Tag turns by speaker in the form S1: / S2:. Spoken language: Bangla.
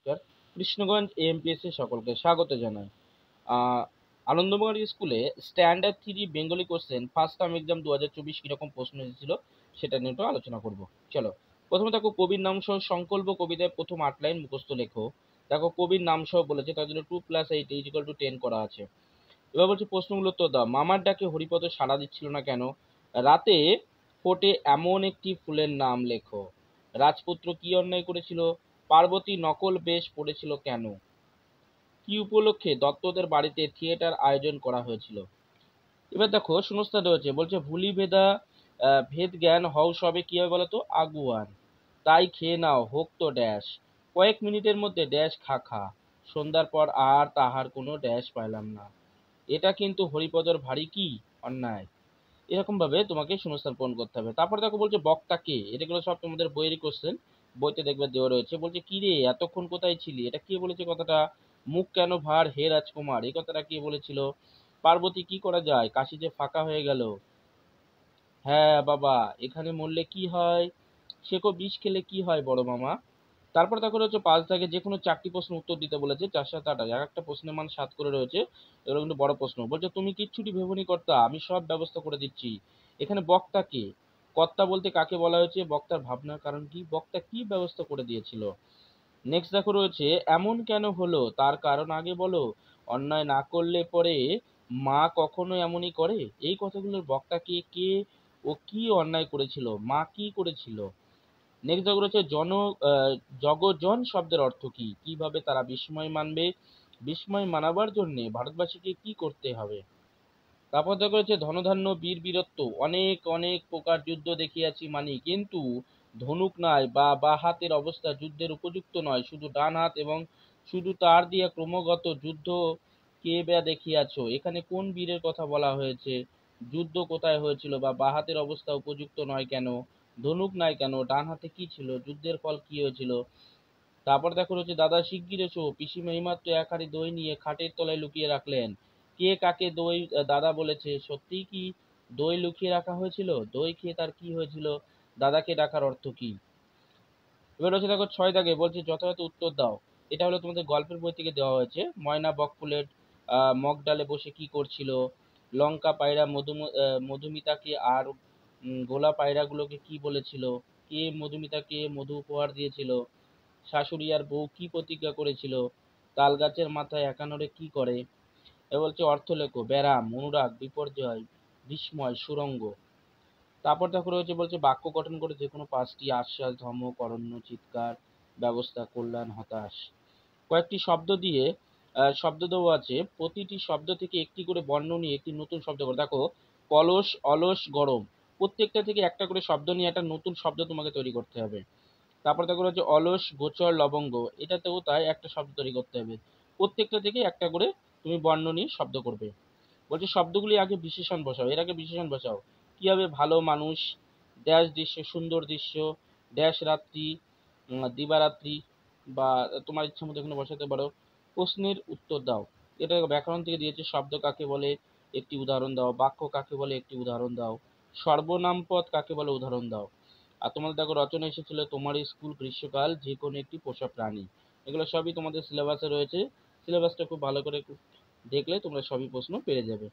S1: নমস্কার। কৃষ্ণগঞ্জ এএমপিএস এ সকলকে স্বাগত জানাই। আহ, আনন্দমোহন স্কুলে standard 3 Bengali question first term exam 2024 কিরকম প্রশ্ন এসেছিল সেটা নিয়ে একটু আলোচনা করব। চলো, প্রথমে দেখো কবির নাম সহ সংকল্প কবিতায় প্রথম 8 লাইন মুখস্থ লেখো। দেখো কবির নাম সহ বলেছে, তার জন্য 2+8 = 10 করা আছে। এবার বলছে প্রশ্নগুলো উত্তর দাও। মামার ডাকে হরিপদ সাড়া দিচ্ছিল না কেন? রাতে ফোটে এমন একটি ফুলের নাম লেখো। রাজপুত্র কি অন্যায় করেছিল? পার্বতী নকল বেশ পড়েছিল কেন? কি উপলক্ষে দত্তদের বাড়িতে থিয়েটার আয়োজন করা হয়েছিল? এবার দেখো শূন্যস্থান রয়েছে, বলছে ভুলি ভেদা ভেদ জ্ঞান হও সবে কি হবে বলতো? আগুয়ান। তাই খেয়ে নাও হোক তো ড্যাশ। কয়েক মিনিটের মধ্যে ড্যাশ খা খা। সন্ধ্যার পর আর তাহার কোনো ড্যাশ পাইলাম না। এটা কিন্তু হরিপদর ভারী কি অন্যায়। এরকম ভাবে তোমাকে শূন্যস্থান পূরণ করতে হবে। তারপর দেখো বলছে বক্তা কে? এগুলো সব তোমাদের বইয়েরই কোশ্চেন, বইতে দেখবে দেওয়া রয়েছে। বলছে কি রে এতক্ষণ কোথায় ছিলি? এটা কে বলেছে কথাটা? মুখ কেন ভার হে রাজকুমার, এই কথাটা কে বলেছিল? পার্বতী কি করা যায়, কাশি যে ফাঁকা হয়ে গেল। হ্যাঁ বাবা, এখানে মরলে কি হয়, সেকো বিষ খেলে কি হয় বড় মামা। তারপর দেখো হচ্ছে 5 থেকে যে কোনো 4টি প্রশ্ন উত্তর দিতে বলেছে, 4 7 8 এক একটা প্রশ্নের মান 7 করে রয়েছে। এগুলো কিন্তু বড় প্রশ্ন। বলছে তুমি কিচ্ছুটি ভেবনি কর্তা, আমি সব ব্যবস্থা করে দিচ্ছি। এখানে বক্তা কে? কর্তা বলতে কাকে বলা হয়েছে? বক্তার ভাবনার কারণ কি? বক্তা কি ব্যবস্থা করে দিয়েছিল? নেক্সট দেখো রয়েছে এমন কেন হলো, তার কারণ আগে বলো। অন্যায় না করলে পরে মা কখনো এমনই করে। এই কথাগুলোর বক্তা কে, কে ও কি অন্যায় করেছিল, মা কি করেছিল? নেক্সট দেখো রয়েছে জগজন শব্দের অর্থ কি? কিভাবে তারা বিস্ময় মানবে? বিস্ময় মানাবার জন্য ভারতবাসীকে কি করতে হবে? তারপর দেখো রয়েছে ধনধান্য বীর বীরত্ব, অনেক অনেক প্রকার যুদ্ধ দেখিয়াছি মানি, কিন্তু ধনুক নাই বা বা হাতের অবস্থা যুদ্ধের উপযুক্ত নয়। শুধু ডান হাত এবং শুধু তার দিয়া ক্রমাগত যুদ্ধ কে বা দেখিয়াছ? এখানে কোন বীরের কথা বলা হয়েছে? যুদ্ধ কোথায় হয়েছিল বা বা হাতের অবস্থা উপযুক্ত নয় কেন? ধনুক নাই কেন? ডান হাতে কি ছিল? যুদ্ধের ফল কি হয়েছিল? তারপর দেখো রয়েছে দাদা শিগগির এসো, পিসিমা এইমাত্র এক হাঁড়ি দই নিয়ে খাটের তলায় লুকিয়ে রাখলেন। কে কাকে দই দাদা বলেছে? সত্যিই কি দই লুকিয়ে রাখা হয়েছিল? দই খেয়ে তার কি হয়েছিল? দাদাকে ডাকার অর্থ কি? এবার হচ্ছে দেখো 6 দাগে বলছে যথাযথ উত্তর দাও। এটা হলো তোমাদের গল্পের বই থেকে দেওয়া হয়েছে। ময়না বকফুলের মগ ডালে বসে কি করছিল? লঙ্কা পায়রা মধুমিতাকে আর গোলা পায়রাগুলোকে কি বলেছিল? কে মধুমিতাকে মধু উপহার দিয়েছিল? শাশুড়ি আর বউ কি প্রতিজ্ঞা করেছিল? তাল গাছের মাথায় একা নড়ে কি করে? এবার বলছে অর্থ লেখো। ব্যারাম, অনুরাগ, বিপর্যয়, বিস্ময়, সুরঙ্গ। তারপর দেখো রয়েছে বলছে বাক্য গঠন করে যে কোনো 5টি আশ্বাস, ধমক, অরণ্য, চিৎকার, ব্যবস্থা, কল্যাণ, হতাশ। কয়েকটি শব্দ দিয়ে শব্দ দেওয়া আছে, প্রতিটি শব্দ থেকে একটি করে বর্ণ নিয়ে একটি নতুন শব্দ করে। দেখো কলস, অলস, গরম, প্রত্যেকটা থেকে একটা করে শব্দ নিয়ে একটা নতুন শব্দ তোমাকে তৈরি করতে হবে। তারপর দেখো হচ্ছে অলস, গোচর, লবঙ্গ, এটাতেও তাই একটা শব্দ তৈরি করতে হবে। প্রত্যেকটা থেকে একটা করে তুমি বর্ণ নিয়ে শব্দ করবে। বলছে শব্দগুলি আগে বিশেষণ বসাও, এর আগে বিশেষণ বসাও। কি হবে? ভালো মানুষ, ড্যাশ দৃশ্য, সুন্দর দৃশ্য, ড্যাশ রাত্রি, দিবারাত্রি, বা তোমার ইচ্ছা মতো এখানে বসাতে পারো। প্রশ্নের উত্তর দাও। এটা ব্যাকরণ থেকে দিয়েছে। শব্দ কাকে বলে একটি উদাহরণ দাও। বাক্য কাকে বলে একটি উদাহরণ দাও। সর্বনাম পদ কাকে বলে উদাহরণ দাও। আর তোমাদের দেখো রচনা এসেছিল তোমার স্কুল, গ্রীষ্মকাল, যে কোনো একটি পোষা প্রাণী। এগুলো সবই তোমাদের সিলেবাসে রয়েছে। সিলেবাসটা খুব ভালো করে দেখলে তোমরা সবই প্রশ্ন পেরে যাবে।